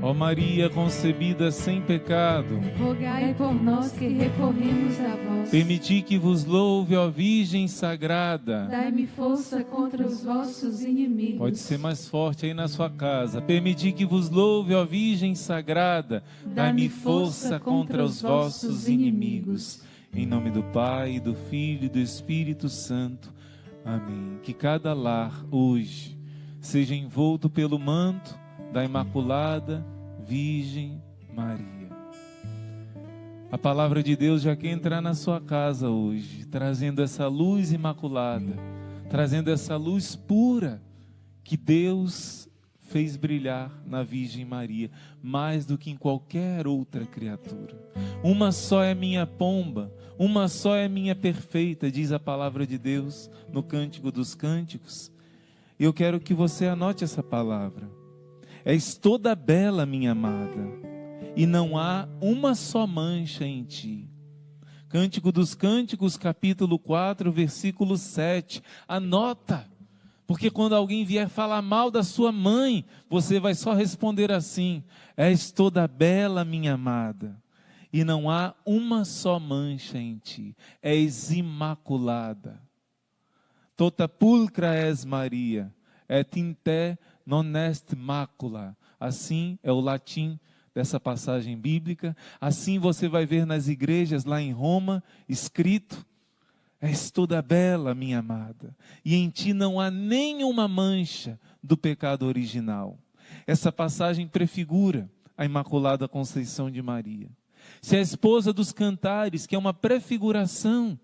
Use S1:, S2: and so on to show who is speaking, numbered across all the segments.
S1: Ó Maria concebida sem pecado,
S2: rogai por nós que recorremos a vós.
S1: permiti que vos louve, ó Virgem Sagrada.
S2: Dai-me força contra os vossos inimigos.
S1: Pode ser mais forte aí na sua casa. Permiti que vos louve, ó Virgem Sagrada. Dai-me força contra os vossos inimigos. Em nome do Pai, do Filho e do Espírito Santo. Amém. Que cada lar hoje seja envolto pelo manto da Imaculada Virgem Maria. A palavra de Deus já quer entrar na sua casa hoje, trazendo essa luz imaculada, trazendo essa luz pura que Deus fez brilhar na Virgem Maria, mais do que em qualquer outra criatura. Uma só é minha pomba, uma só é minha perfeita, diz a palavra de Deus no Cântico dos Cânticos. Eu quero que você anote essa palavra. És toda bela, minha amada, e não há uma só mancha em ti. Cântico dos Cânticos, capítulo 4, versículo 7. Anota, porque quando alguém vier falar mal da sua mãe, você vai só responder assim: és toda bela, minha amada, e não há uma só mancha em ti. És imaculada. Tota pulcra és Maria, et in te non est macula. Assim é o latim dessa passagem bíblica. Assim você vai ver nas igrejas lá em Roma, escrito: és toda bela, minha amada, e em ti não há nenhuma mancha do pecado original. Essa passagem prefigura a Imaculada Conceição de Maria. Se a esposa dos cantares, que é uma prefiguração,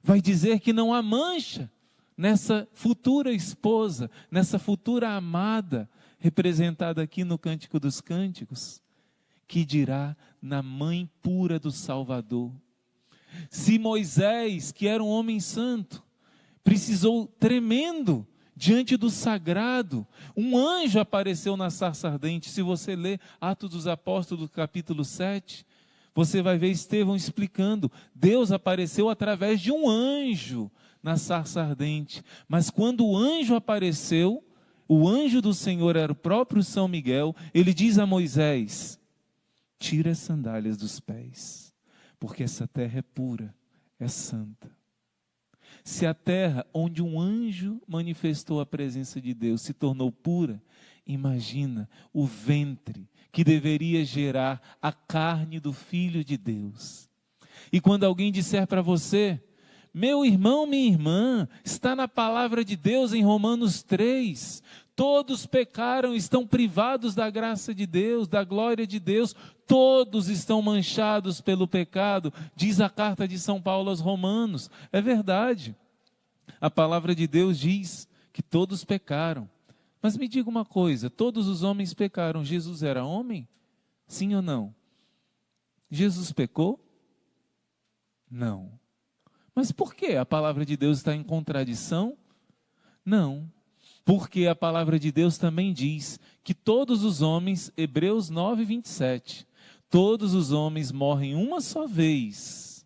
S1: vai dizer que não há mancha nessa futura esposa, nessa futura amada, representada aqui no Cântico dos Cânticos, que dirá na mãe pura do Salvador. Se Moisés, que era um homem santo, precisou tremendo diante do sagrado, um anjo apareceu na sarça ardente. Se você ler Atos dos Apóstolos, capítulo 7, você vai ver Estevão explicando. Deus apareceu através de um anjo na sarça ardente. Mas quando o anjo apareceu, o anjo do Senhor era o próprio São Miguel. Ele diz a Moisés: tira as sandálias dos pés, porque essa terra é pura, é santa. Se a terra onde um anjo manifestou a presença de Deus se tornou pura, imagina o ventre que deveria gerar a carne do Filho de Deus. E quando alguém disser para você: meu irmão, minha irmã, está na palavra de Deus em Romanos 3, todos pecaram, estão privados da graça de Deus, da glória de Deus, todos estão manchados pelo pecado, diz a carta de São Paulo aos Romanos. É verdade, a palavra de Deus diz que todos pecaram. Mas me diga uma coisa, todos os homens pecaram, Jesus era homem? Sim ou não? Jesus pecou? Não. Mas por que a palavra de Deus está em contradição? Não, porque a palavra de Deus também diz que todos os homens, Hebreus 9, 27, todos os homens morrem uma só vez,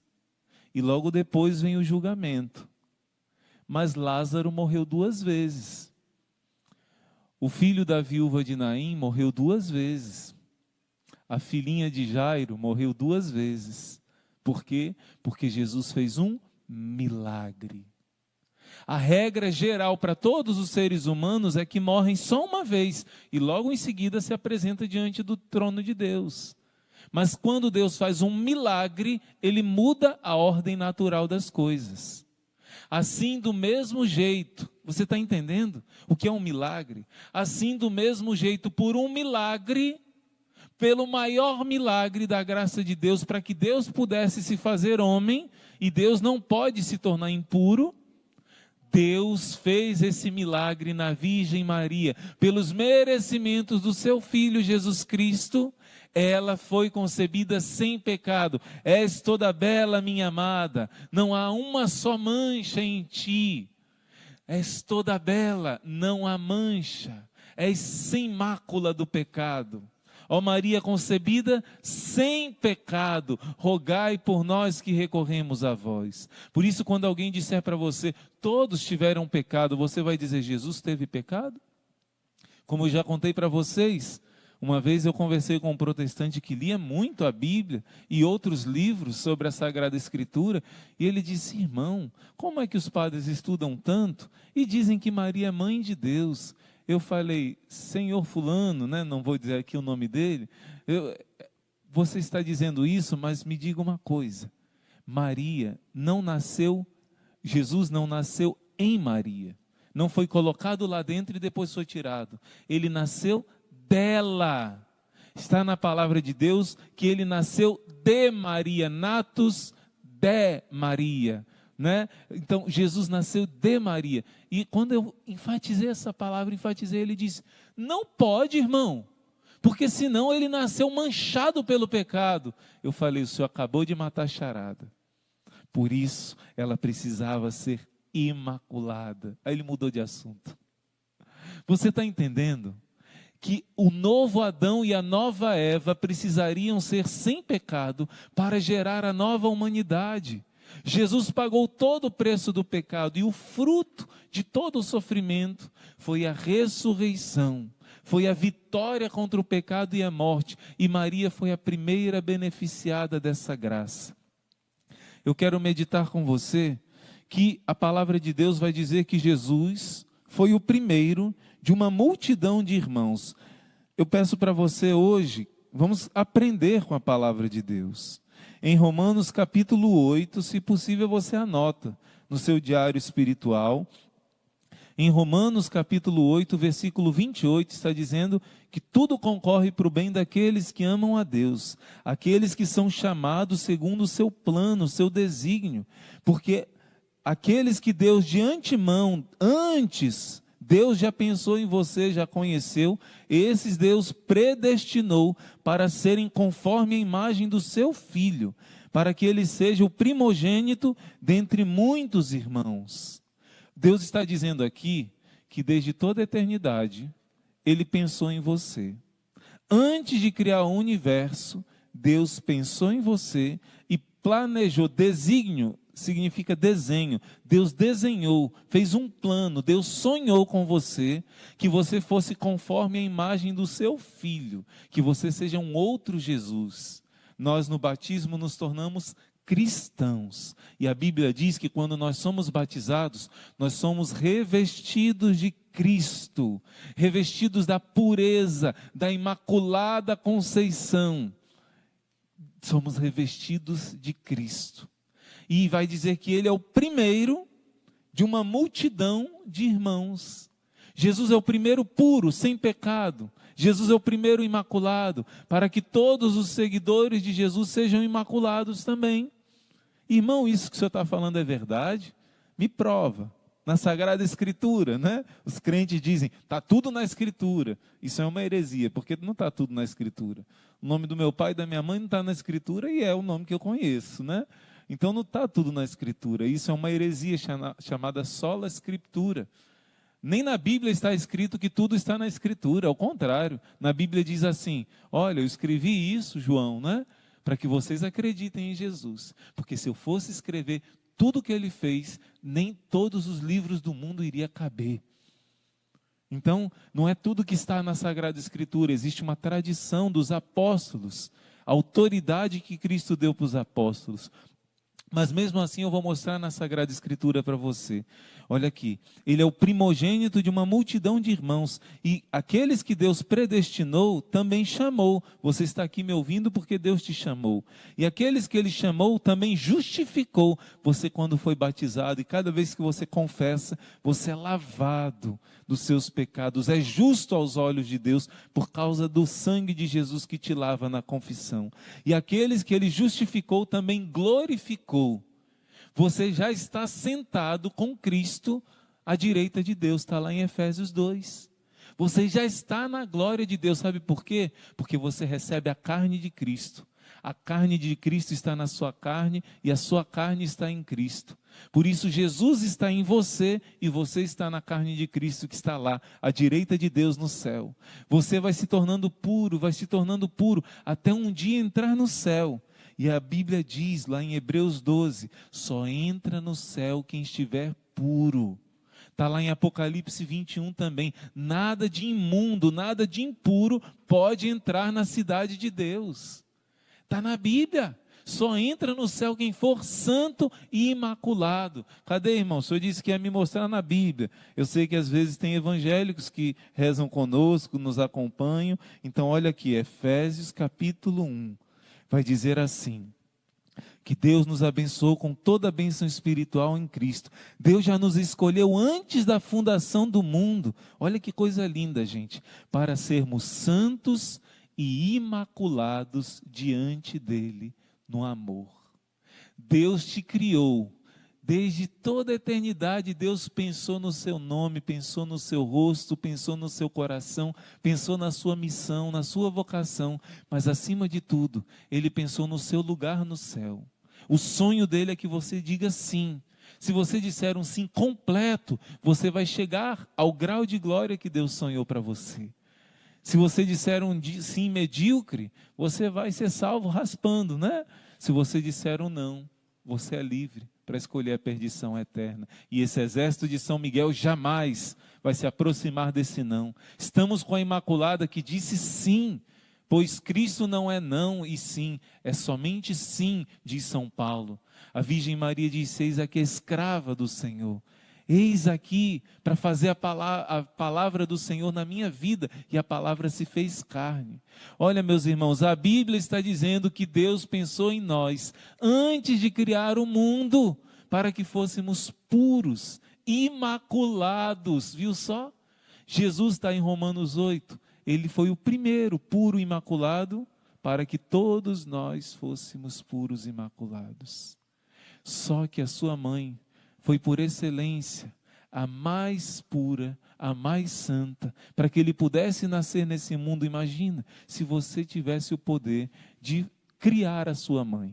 S1: e logo depois vem o julgamento. Mas Lázaro morreu 2 vezes. O filho da viúva de Naim morreu 2 vezes. A filhinha de Jairo morreu 2 vezes. Por quê? Porque Jesus fez um milagre. A regra geral para todos os seres humanos é que morrem só uma vez e logo em seguida se apresenta diante do trono de Deus. Mas quando Deus faz um milagre, Ele muda a ordem natural das coisas. Assim, do mesmo jeito, você está entendendo o que é um milagre? Assim, do mesmo jeito, por um milagre, pelo maior milagre da graça de Deus, para que Deus pudesse se fazer homem, e Deus não pode se tornar impuro, Deus fez esse milagre na Virgem Maria, pelos merecimentos do seu Filho Jesus Cristo. Ela foi concebida sem pecado. És toda bela, minha amada, não há uma só mancha em ti. És toda bela, não há mancha, és sem mácula do pecado. Ó Maria concebida sem pecado, rogai por nós que recorremos a vós. Por isso, quando alguém disser para você: todos tiveram pecado, você vai dizer: Jesus teve pecado? Como eu já contei para vocês, Uma vez eu conversei com um protestante que lia muito a Bíblia e outros livros sobre a Sagrada Escritura, e ele disse: irmão, como é que os padres estudam tanto e dizem que Maria é mãe de Deus? Eu falei: senhor fulano, né, não vou dizer aqui o nome dele, você está dizendo isso, mas me diga uma coisa, Maria não nasceu, Jesus não nasceu em Maria, não foi colocado lá dentro e depois foi tirado, ele nasceu dela. Está na palavra de Deus que ele nasceu de Maria, natus de Maria, né? Então Jesus nasceu de Maria. E quando eu enfatizei essa palavra, ele disse: não pode, irmão, porque senão ele nasceu manchado pelo pecado. Eu falei: o senhor acabou de matar a charada. Por isso ela precisava ser imaculada. Aí ele mudou de assunto. Você está entendendo que o novo Adão e a nova Eva precisariam ser sem pecado para gerar a nova humanidade? Jesus pagou todo o preço do pecado e o fruto de todo o sofrimento foi a ressurreição, foi a vitória contra o pecado e a morte, e Maria foi a primeira beneficiada dessa graça. Eu quero meditar com você que a palavra de Deus vai dizer que Jesus foi o primeiro de uma multidão de irmãos. Eu peço para você hoje, vamos aprender com a palavra de Deus. Em Romanos capítulo 8, se possível você anota no seu diário espiritual. Em Romanos capítulo 8, versículo 28, está dizendo que tudo concorre para o bem daqueles que amam a Deus, aqueles que são chamados segundo o seu plano, o seu desígnio, porque aqueles que Deus de antemão, antes, Deus já pensou em você, já conheceu, esses Deus predestinou para serem conforme a imagem do seu Filho, para que ele seja o primogênito dentre muitos irmãos. Deus está dizendo aqui que desde toda a eternidade, Ele pensou em você. Antes de criar o universo, Deus pensou em você e planejou. Desígnio significa desenho. Deus desenhou, fez um plano, Deus sonhou com você, que você fosse conforme a imagem do seu Filho, que você seja um outro Jesus. Nós no batismo nos tornamos cristãos, e a Bíblia diz que quando nós somos batizados, nós somos revestidos de Cristo, revestidos da pureza, da imaculada conceição, somos revestidos de Cristo, e vai dizer que Ele é o primeiro de uma multidão de irmãos. Jesus é o primeiro puro, sem pecado. Jesus é o primeiro imaculado, para que todos os seguidores de Jesus sejam imaculados também. Irmão, isso que o senhor está falando é verdade? Me prova. Na Sagrada Escritura, né? Os crentes dizem, está tudo na Escritura. Isso é uma heresia, porque não está tudo na Escritura. O nome do meu pai e da minha mãe não está na Escritura e é o nome que eu conheço, né? Então não está tudo na Escritura. Isso é uma heresia chamada sola Escritura. Nem na Bíblia está escrito que tudo está na Escritura, ao contrário. Na Bíblia diz assim, olha, eu escrevi isso, João, né? Para que vocês acreditem em Jesus. Porque se eu fosse escrever tudo o que ele fez, nem todos os livros do mundo iria caber. Então, não é tudo que está na Sagrada Escritura, existe uma tradição dos apóstolos, a autoridade que Cristo deu para os apóstolos. Mas mesmo assim eu vou mostrar na Sagrada Escritura para você. Olha aqui, ele é o primogênito de uma multidão de irmãos, e aqueles que Deus predestinou, também chamou. Você está aqui me ouvindo porque Deus te chamou. E aqueles que Ele chamou, também justificou. Você quando foi batizado, e cada vez que você confessa, você é lavado dos seus pecados, é justo aos olhos de Deus, por causa do sangue de Jesus que te lava na confissão. E aqueles que Ele justificou, também glorificou. Você já está sentado com Cristo à direita de Deus, está lá em Efésios 2. Você já está na glória de Deus, sabe por quê? Porque você recebe a carne de Cristo. A carne de Cristo está na sua carne e a sua carne está em Cristo. Por isso Jesus está em você e você está na carne de Cristo que está lá, à direita de Deus no céu. Você vai se tornando puro, até um dia entrar no céu. E a Bíblia diz lá em Hebreus 12, só entra no céu quem estiver puro. Está lá em Apocalipse 21 também. Nada de imundo, nada de impuro pode entrar na cidade de Deus. Está na Bíblia. Só entra no céu quem for santo e imaculado. Cadê, irmão? O senhor disse que ia me mostrar na Bíblia. Eu sei que às vezes tem evangélicos que rezam conosco, nos acompanham. Então olha aqui, Efésios capítulo 1. Vai dizer assim: que Deus nos abençoou com toda a bênção espiritual em Cristo. Deus já nos escolheu antes da fundação do mundo. Olha que coisa linda, gente. Para sermos santos e imaculados diante dele no amor. Deus te criou. Desde toda a eternidade, Deus pensou no seu nome, pensou no seu rosto, pensou no seu coração, pensou na sua missão, na sua vocação. Mas acima de tudo, Ele pensou no seu lugar no céu. O sonho dele é que você diga sim. Se você disser um sim completo, você vai chegar ao grau de glória que Deus sonhou para você. Se você disser um sim medíocre, você vai ser salvo raspando, né? Se você disser um não, você é livre para escolher a perdição eterna. E esse exército de São Miguel jamais vai se aproximar desse não. Estamos com a Imaculada que disse sim, pois Cristo não é não e sim, é somente sim, diz São Paulo. A Virgem Maria diz: eis aqui a escrava do Senhor. Eis aqui para fazer a palavra do Senhor na minha vida, e a palavra se fez carne. Olha, meus irmãos, a Bíblia está dizendo que Deus pensou em nós antes de criar o mundo, para que fôssemos puros, imaculados, viu só? Jesus está em Romanos 8, ele foi o primeiro puro imaculado, para que todos nós fôssemos puros imaculados. Só que a sua mãe foi por excelência a mais pura, a mais santa, para que ele pudesse nascer nesse mundo. Imagina, se você tivesse o poder de criar a sua mãe.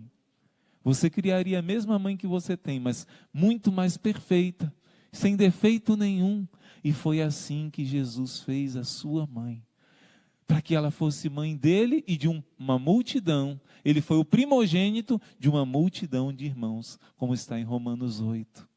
S1: Você criaria a mesma mãe que você tem, mas muito mais perfeita, sem defeito nenhum. E foi assim que Jesus fez a sua mãe, para que ela fosse mãe dele e de uma multidão. Ele foi o primogênito de uma multidão de irmãos, como está em Romanos 8.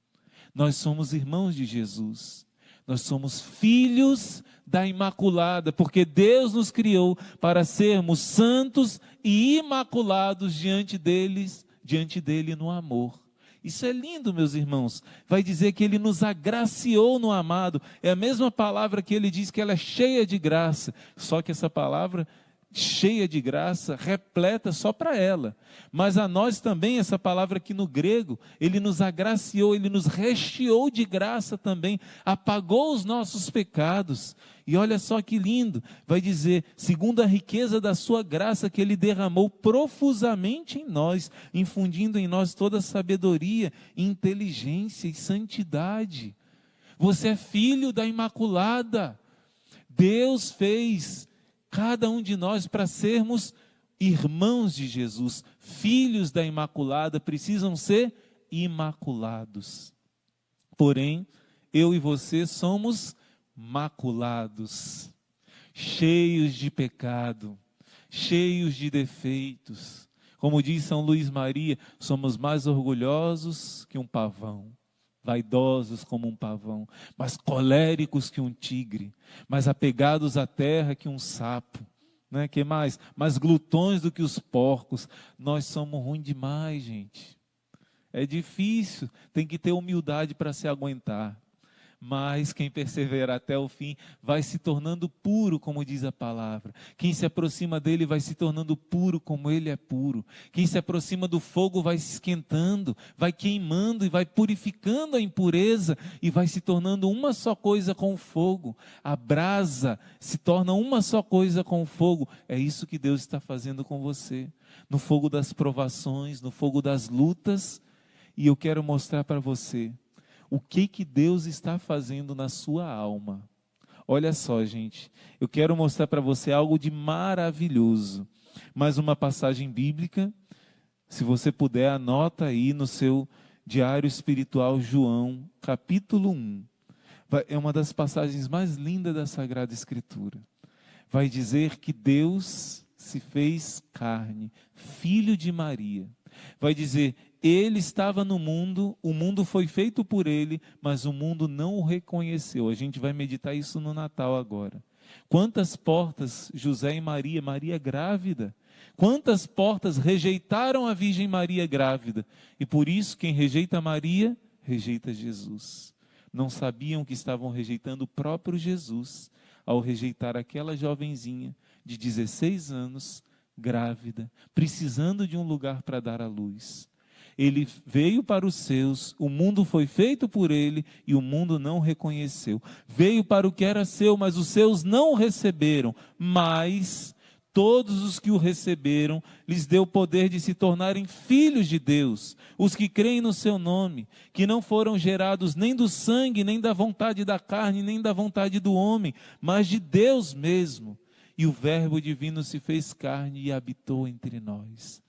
S1: Nós somos irmãos de Jesus, nós somos filhos da Imaculada, porque Deus nos criou para sermos santos e imaculados diante dele no amor. Isso é lindo, meus irmãos. Vai dizer que Ele nos agraciou no amado. É a mesma palavra que Ele diz que ela é cheia de graça, só que essa palavra cheia de graça, repleta só para ela. Mas a nós também, essa palavra aqui no grego, Ele nos agraciou, Ele nos recheou de graça também, apagou os nossos pecados. E olha só que lindo, vai dizer, segundo a riqueza da sua graça que Ele derramou profusamente em nós, infundindo em nós toda sabedoria, inteligência e santidade. Você é filho da Imaculada. Deus fez cada um de nós para sermos irmãos de Jesus, filhos da Imaculada, precisam ser imaculados. Porém, eu e você somos maculados, cheios de pecado, cheios de defeitos. Como diz São Luís Maria, somos mais orgulhosos que um pavão, vaidosos como um pavão, mais coléricos que um tigre, mais apegados à terra que um sapo, né? Que mais? Mais glutões do que os porcos. Nós somos ruins demais, gente. É difícil, tem que ter humildade para se aguentar. Mas quem perseverar até o fim vai se tornando puro, como diz a palavra. Quem se aproxima dele vai se tornando puro, como ele é puro. Quem se aproxima do fogo vai se esquentando, vai queimando e vai purificando a impureza e vai se tornando uma só coisa com o fogo. A brasa se torna uma só coisa com o fogo. É isso que Deus está fazendo com você. No fogo das provações, no fogo das lutas. E eu quero mostrar para você o que Deus está fazendo na sua alma. Olha só, gente, eu quero mostrar para você algo de maravilhoso. Mais uma passagem bíblica, se você puder, anota aí no seu diário espiritual, João, capítulo 1. É uma das passagens mais lindas da Sagrada Escritura. Vai dizer que Deus se fez carne, filho de Maria. Vai dizer, Ele estava no mundo, o mundo foi feito por ele, mas o mundo não o reconheceu. A gente vai meditar isso no Natal agora. Quantas portas José e Maria, Maria grávida, quantas portas rejeitaram a Virgem Maria grávida. E por isso quem rejeita Maria, rejeita Jesus. Não sabiam que estavam rejeitando o próprio Jesus, ao rejeitar aquela jovenzinha de 16 anos, grávida, precisando de um lugar para dar à luz. Ele veio para os seus, o mundo foi feito por ele e o mundo não reconheceu. Veio para o que era seu, mas os seus não o receberam. Mas todos os que o receberam, lhes deu o poder de se tornarem filhos de Deus, os que creem no seu nome, que não foram gerados nem do sangue, nem da vontade da carne, nem da vontade do homem, mas de Deus mesmo. E o Verbo divino se fez carne e habitou entre nós.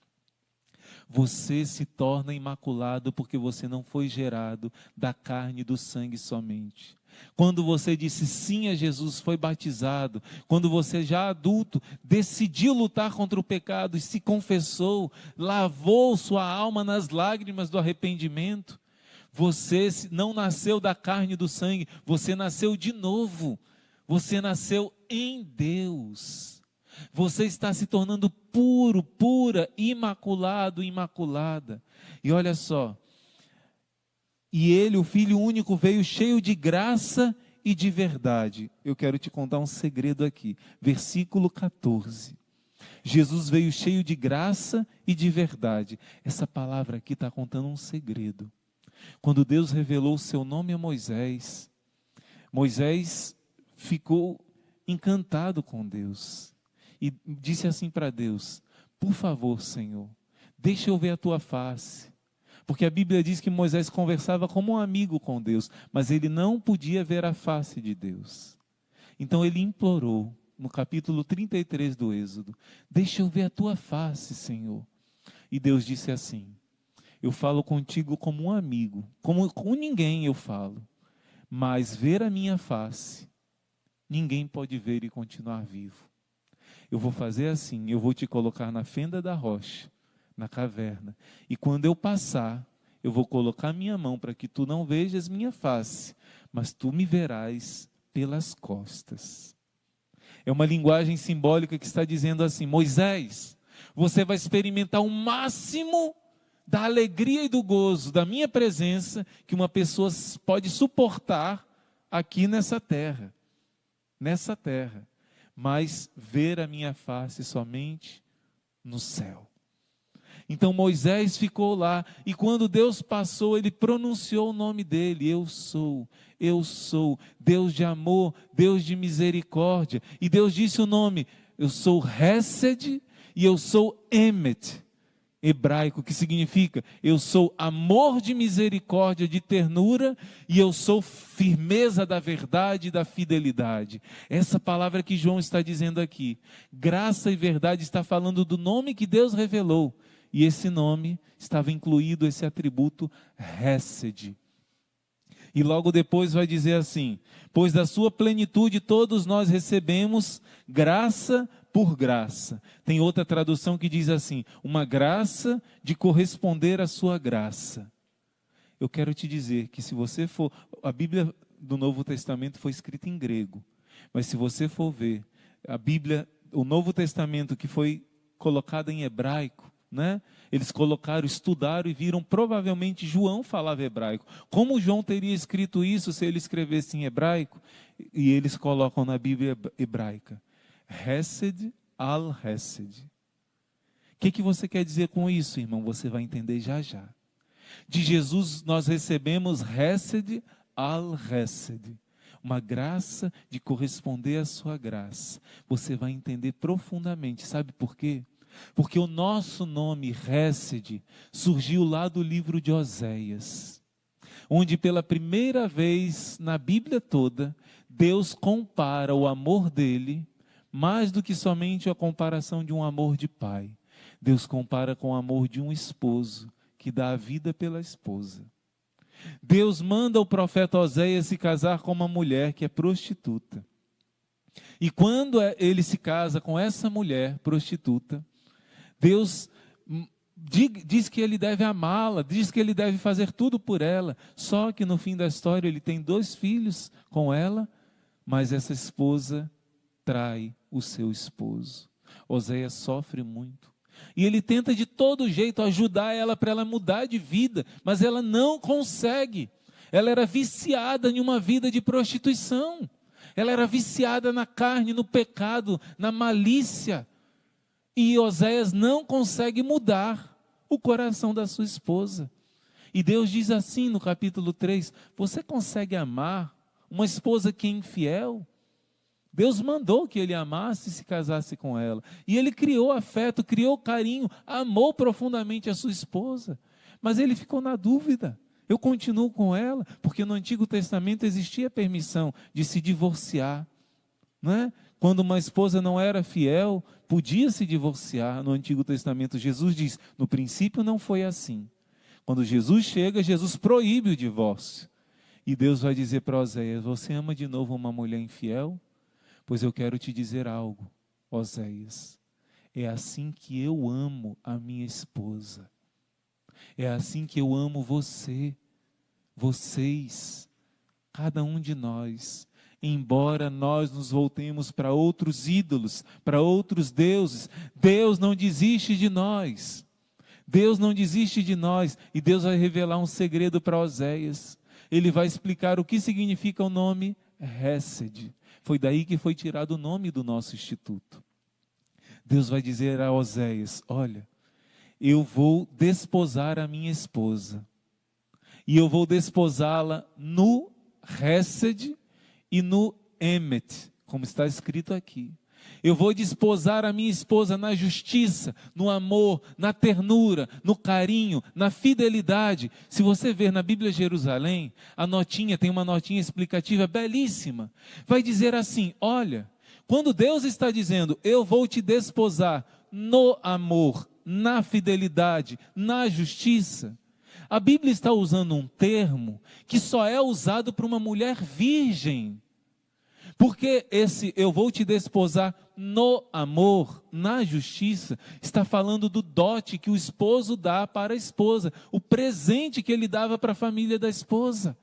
S1: Você se torna imaculado porque você não foi gerado da carne e do sangue somente. Quando você disse sim a Jesus, foi batizado. Quando você já adulto, decidiu lutar contra o pecado e se confessou, lavou sua alma nas lágrimas do arrependimento. Você não nasceu da carne e do sangue, você nasceu de novo. Você nasceu em Deus. Você está se tornando puro, pura, imaculado, imaculada. E olha só. E ele, o Filho único, veio cheio de graça e de verdade. Eu quero te contar um segredo aqui. Versículo 14. Jesus veio cheio de graça e de verdade. Essa palavra aqui está contando um segredo. Quando Deus revelou o seu nome a Moisés, Moisés ficou encantado com Deus. E disse assim para Deus: por favor, Senhor, deixa eu ver a tua face. Porque a Bíblia diz que Moisés conversava como um amigo com Deus, mas ele não podia ver a face de Deus. Então ele implorou, no capítulo 33 do Êxodo: deixa eu ver a tua face, Senhor. E Deus disse assim: eu falo contigo como um amigo, como com ninguém eu falo, mas ver a minha face, ninguém pode ver e continuar vivo. Eu vou fazer assim, eu vou te colocar na fenda da rocha, na caverna, e quando eu passar, eu vou colocar minha mão para que tu não vejas minha face, mas tu me verás pelas costas. É uma linguagem simbólica que está dizendo assim: Moisés, você vai experimentar o máximo da alegria e do gozo da minha presença que uma pessoa pode suportar aqui nessa terra. Nessa terra. Mas ver a minha face somente no céu. Então Moisés ficou lá, e quando Deus passou, ele pronunciou o nome dele: eu sou, Deus de amor, Deus de misericórdia. E Deus disse o nome: eu sou Hesed e eu sou Emet, hebraico, que significa eu sou amor de misericórdia, de ternura, e eu sou firmeza da verdade e da fidelidade. Essa palavra que João está dizendo aqui, graça e verdade, está falando do nome que Deus revelou, e esse nome estava incluído, esse atributo Hesed. E logo depois vai dizer assim: pois da sua plenitude todos nós recebemos graça por graça. Tem outra tradução que diz assim: uma graça de corresponder à sua graça. Eu quero te dizer que se você for, a Bíblia do Novo Testamento foi escrita em grego, mas se você for ver a Bíblia, o Novo Testamento que foi colocado em hebraico, né? Eles colocaram, estudaram e viram, provavelmente João falava hebraico. Como João teria escrito isso se ele escrevesse em hebraico? E eles colocam na Bíblia hebraica: Hesed al-Hesed. O que você quer dizer com isso, irmão? Você vai entender já já. De Jesus nós recebemos Hesed al-Hesed. Uma graça de corresponder à sua graça. Você vai entender profundamente. Sabe por quê? Porque o nosso nome, Hesed, surgiu lá do livro de Oséias, onde pela primeira vez na Bíblia toda, Deus compara o amor dele, mais do que somente a comparação de um amor de pai. Deus compara com o amor de um esposo, que dá a vida pela esposa. Deus manda o profeta Oséias se casar com uma mulher que é prostituta. E quando ele se casa com essa mulher prostituta, Deus diz que ele deve amá-la, diz que ele deve fazer tudo por ela. Só que no fim da história ele tem 2 filhos com ela, mas essa esposa trai o seu esposo. Oséias sofre muito. E ele tenta de todo jeito ajudar ela para ela mudar de vida, mas ela não consegue. Ela era viciada em uma vida de prostituição. Ela era viciada na carne, no pecado, na malícia. E Oséias não consegue mudar o coração da sua esposa. E Deus diz assim no capítulo 3, você consegue amar uma esposa que é infiel? Deus mandou que ele amasse e se casasse com ela. E ele criou afeto, criou carinho, amou profundamente a sua esposa. Mas ele ficou na dúvida. Eu continuo com ela, porque no Antigo Testamento existia permissão de se divorciar. Não é? Quando uma esposa não era fiel, podia se divorciar. No Antigo Testamento, Jesus diz, no princípio não foi assim. Quando Jesus chega, Jesus proíbe o divórcio. E Deus vai dizer para Oséias, você ama de novo uma mulher infiel? Pois eu quero te dizer algo, Oséias. É assim que eu amo a minha esposa. É assim que eu amo você, vocês, cada um de nós. Embora nós nos voltemos para outros ídolos, para outros deuses, Deus não desiste de nós. Deus não desiste de nós. E Deus vai revelar um segredo para Oséias. Ele vai explicar o que significa o nome Hesed. Foi daí que foi tirado o nome do nosso instituto. Deus vai dizer a Oséias, olha, eu vou desposar a minha esposa. E eu vou desposá-la no Hesed e no Emet, como está escrito aqui. Eu vou desposar a minha esposa na justiça, no amor, na ternura, no carinho, na fidelidade. Se você ver na Bíblia Jerusalém, tem uma notinha explicativa belíssima. Vai dizer assim, olha, quando Deus está dizendo, eu vou te desposar no amor, na fidelidade, na justiça, a Bíblia está usando um termo que só é usado para uma mulher virgem. Porque esse eu vou te desposar no amor, na justiça, está falando do dote que o esposo dá para a esposa, o presente que ele dava para a família da esposa,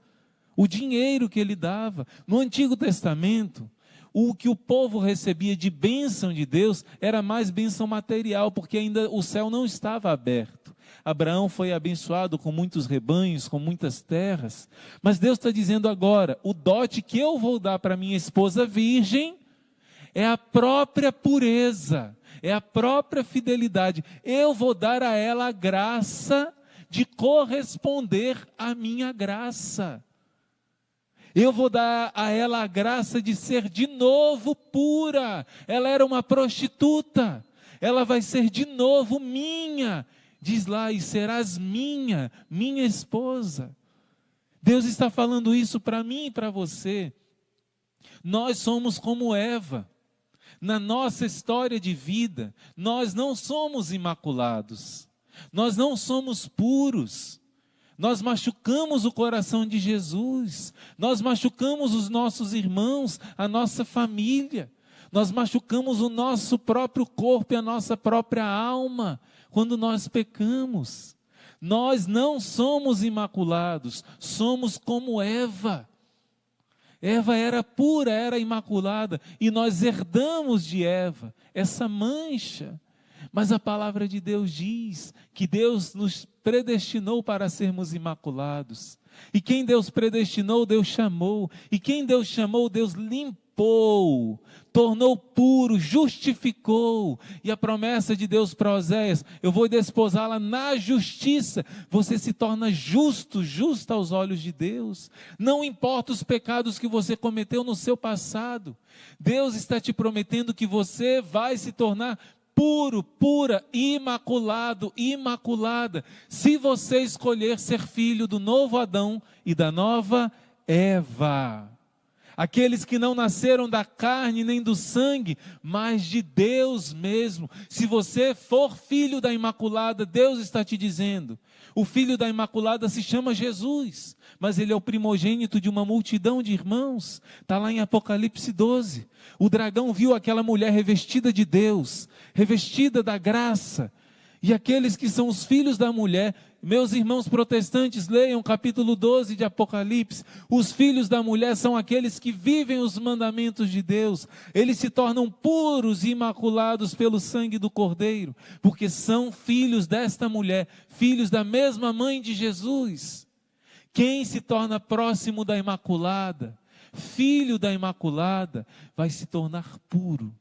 S1: o dinheiro que ele dava. No Antigo Testamento, o que o povo recebia de bênção de Deus era mais bênção material, porque ainda o céu não estava aberto. Abraão foi abençoado com muitos rebanhos, com muitas terras, mas Deus está dizendo agora, o dote que eu vou dar para minha esposa virgem, é a própria pureza, é a própria fidelidade, eu vou dar a ela a graça de corresponder à minha graça, eu vou dar a ela a graça de ser de novo pura, ela era uma prostituta, ela vai ser de novo minha, diz lá, e serás minha esposa. Deus está falando isso para mim e para você. Nós somos como Eva. Na nossa história de vida, nós não somos imaculados. Nós não somos puros. Nós machucamos o coração de Jesus. Nós machucamos os nossos irmãos, a nossa família. Nós machucamos o nosso próprio corpo e a nossa própria alma. Quando nós pecamos, nós não somos imaculados, somos como Eva. Eva era pura, era imaculada, e nós herdamos de Eva essa mancha. Mas a palavra de Deus diz que Deus nos predestinou para sermos imaculados. E quem Deus predestinou, Deus chamou. E quem Deus chamou, Deus limpou, tornou puro, justificou. E a promessa de Deus para Oséias, eu vou desposá-la na justiça. Você se torna justo, justa aos olhos de Deus. Não importa os pecados que você cometeu no seu passado. Deus está te prometendo que você vai se tornar puro, pura, imaculado, imaculada, se você escolher ser filho do novo Adão e da nova Eva. Aqueles que não nasceram da carne nem do sangue, mas de Deus mesmo. Se você for filho da Imaculada, Deus está te dizendo, o filho da Imaculada se chama Jesus, mas ele é o primogênito de uma multidão de irmãos. Está lá em Apocalipse 12. O dragão viu aquela mulher revestida de Deus, revestida da graça, E aqueles que são os filhos da mulher, meus irmãos protestantes, leiam capítulo 12 de Apocalipse. Os filhos da mulher são aqueles que vivem os mandamentos de Deus. Eles se tornam puros e imaculados pelo sangue do Cordeiro, porque são filhos desta mulher, filhos da mesma mãe de Jesus. Quem se torna próximo da Imaculada, filho da Imaculada, vai se tornar puro.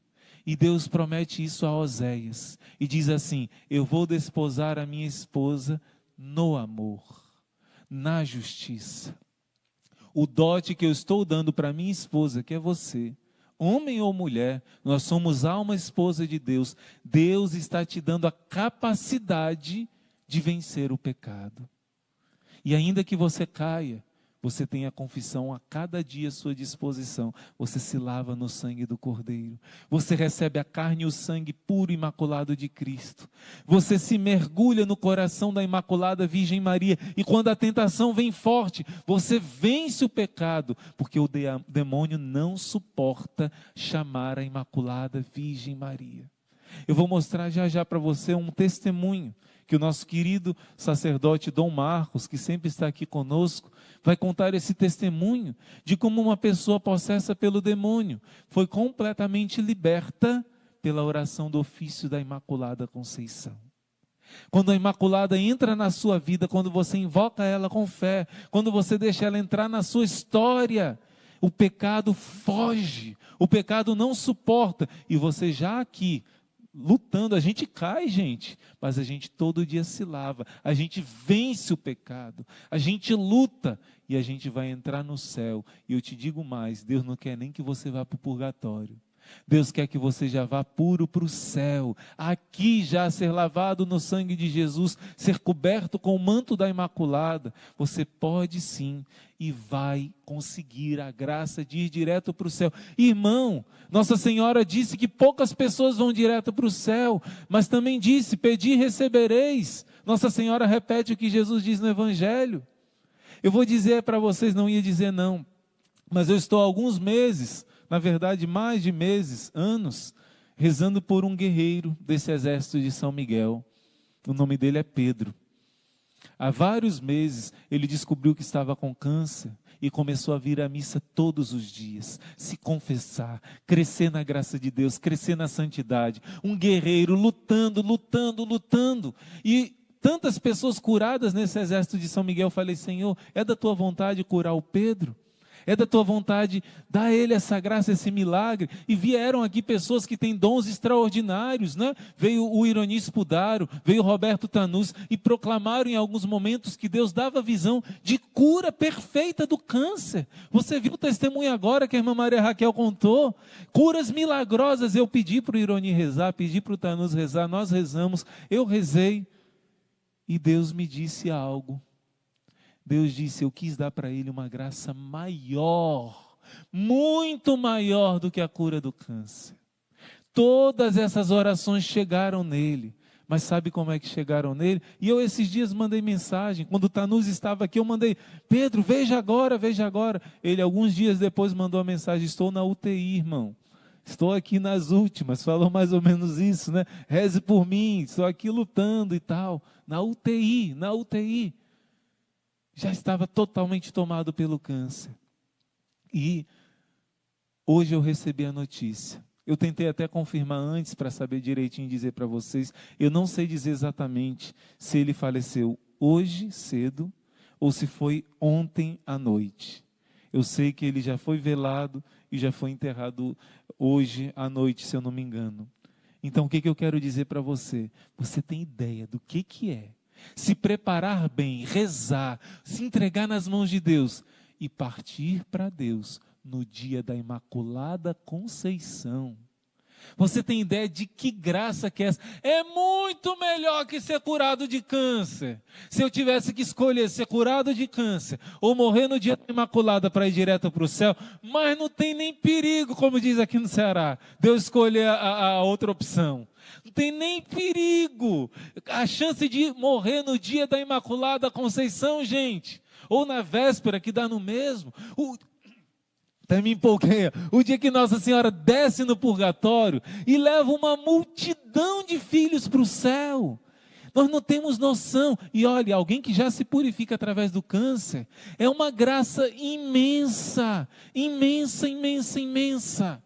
S1: E Deus promete isso a Oséias. E diz assim: eu vou desposar a minha esposa no amor, na justiça. O dote que eu estou dando para minha esposa, que é você, homem ou mulher, nós somos alma esposa de Deus. Deus está te dando a capacidade de vencer o pecado. E ainda que você caia, você tem a confissão a cada dia à sua disposição. Você se lava no sangue do Cordeiro. Você recebe a carne e o sangue puro e imaculado de Cristo. Você se mergulha no coração da Imaculada Virgem Maria. E quando a tentação vem forte, você vence o pecado. Porque o demônio não suporta chamar a Imaculada Virgem Maria. Eu vou mostrar já para você um testemunho que o nosso querido sacerdote Dom Marcos, que sempre está aqui conosco, vai contar esse testemunho de como uma pessoa possessa pelo demônio foi completamente liberta pela oração do ofício da Imaculada Conceição. Quando a Imaculada entra na sua vida, quando você invoca ela com fé, quando você deixa ela entrar na sua história, o pecado foge, o pecado não suporta, e você já aqui, lutando, a gente cai, gente, mas a gente todo dia se lava, a gente vence o pecado, a gente luta e a gente vai entrar no céu. E eu te digo mais, Deus não quer nem que você vá para o purgatório. Deus quer que você já vá puro para o céu, aqui já ser lavado no sangue de Jesus, ser coberto com o manto da Imaculada. Você pode sim e vai conseguir a graça de ir direto para o céu. Irmão, Nossa Senhora disse que poucas pessoas vão direto para o céu, mas também disse: pedi e recebereis. Nossa Senhora repete o que Jesus diz no Evangelho. Eu vou dizer para vocês, não ia dizer não, mas eu estou há alguns meses, na verdade mais de meses, anos, rezando por um guerreiro desse exército de São Miguel. O nome dele é Pedro. Há vários meses ele descobriu que estava com câncer e começou a vir à missa todos os dias, se confessar, crescer na graça de Deus, crescer na santidade. Um guerreiro lutando. E tantas pessoas curadas nesse exército de São Miguel. Eu falei: Senhor, é da tua vontade curar o Pedro? É da tua vontade dar a ele essa graça, esse milagre? E vieram aqui pessoas que têm dons extraordinários, né? Veio o Ironi Spudaro, veio o Roberto Tanus, e proclamaram em alguns momentos que Deus dava visão de cura perfeita do câncer. Você viu o testemunho agora que a irmã Maria Raquel contou? Curas milagrosas. Eu pedi para o Ironi rezar, pedi para o Tanus rezar, nós rezamos, eu rezei, e Deus me disse algo. Deus disse: eu quis dar para ele uma graça maior, muito maior do que a cura do câncer. Todas essas orações chegaram nele, mas sabe como é que chegaram nele? E eu esses dias mandei mensagem, quando o Tanus estava aqui, eu mandei: Pedro, veja agora. Ele alguns dias depois mandou a mensagem: estou na UTI, irmão. Estou aqui nas últimas, falou mais ou menos isso, né? Reze por mim, estou aqui lutando e tal. Na UTI. Já estava totalmente tomado pelo câncer. E hoje eu recebi a notícia. Eu tentei até confirmar antes para saber direitinho, dizer para vocês. Eu não sei dizer exatamente se ele faleceu hoje cedo ou se foi ontem à noite. Eu sei que ele já foi velado e já foi enterrado hoje à noite, se eu não me engano. Então o que eu quero dizer para você? Você tem ideia do que é se preparar bem, rezar, se entregar nas mãos de Deus e partir para Deus no dia da Imaculada Conceição? Você tem ideia de que graça que é essa? É muito melhor que ser curado de câncer. Se eu tivesse que escolher ser curado de câncer ou morrer no dia da Imaculada para ir direto para o céu, mas não tem nem perigo, como diz aqui no Ceará, de eu escolher a outra opção. Não tem nem perigo. A chance de morrer no dia da Imaculada Conceição, gente, ou na véspera, que dá no mesmo. Até me empolguei. O dia que Nossa Senhora desce no purgatório e leva uma multidão de filhos para o céu. Nós não temos noção. E olha, alguém que já se purifica através do câncer, é uma graça imensa, imensa, imensa, imensa.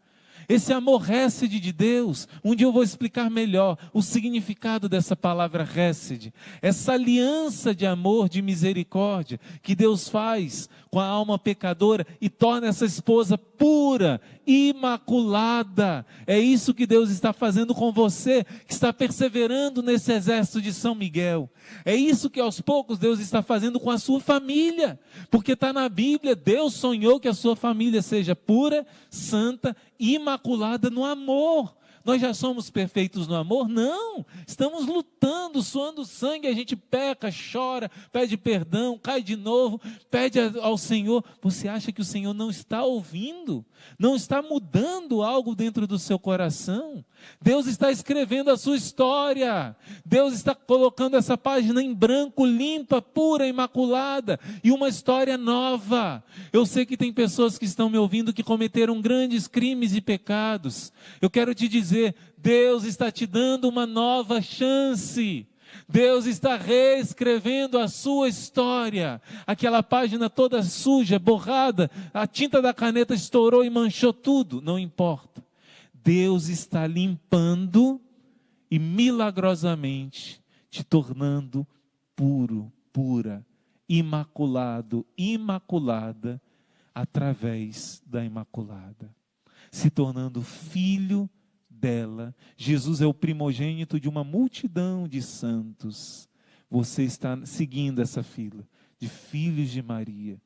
S1: Esse amor hesed de Deus, um dia eu vou explicar melhor o significado dessa palavra hesed. Essa aliança de amor, de misericórdia, que Deus faz com a alma pecadora e torna essa esposa pura, imaculada. É isso que Deus está fazendo com você, que está perseverando nesse exército de São Miguel. É isso que aos poucos Deus está fazendo com a sua família. Porque está na Bíblia, Deus sonhou que a sua família seja pura, santa, imaculada no amor. Nós já somos perfeitos no amor? Não, estamos lutando, suando sangue, a gente peca, chora, pede perdão, cai de novo, pede ao Senhor. Você acha que o Senhor não está ouvindo? Não está mudando algo dentro do seu coração? Deus está escrevendo a sua história, Deus está colocando essa página em branco, limpa, pura, imaculada, e uma história nova. Eu sei que tem pessoas que estão me ouvindo que cometeram grandes crimes e pecados. Eu quero te dizer, Deus está te dando uma nova chance. Deus está reescrevendo a sua história. Aquela página toda suja, borrada, a tinta da caneta estourou e manchou tudo, não importa. Deus está limpando e milagrosamente te tornando puro, pura, imaculado, imaculada, através da Imaculada, se tornando filho dela. Jesus é o primogênito de uma multidão de santos. Você está seguindo essa fila de filhos de Maria,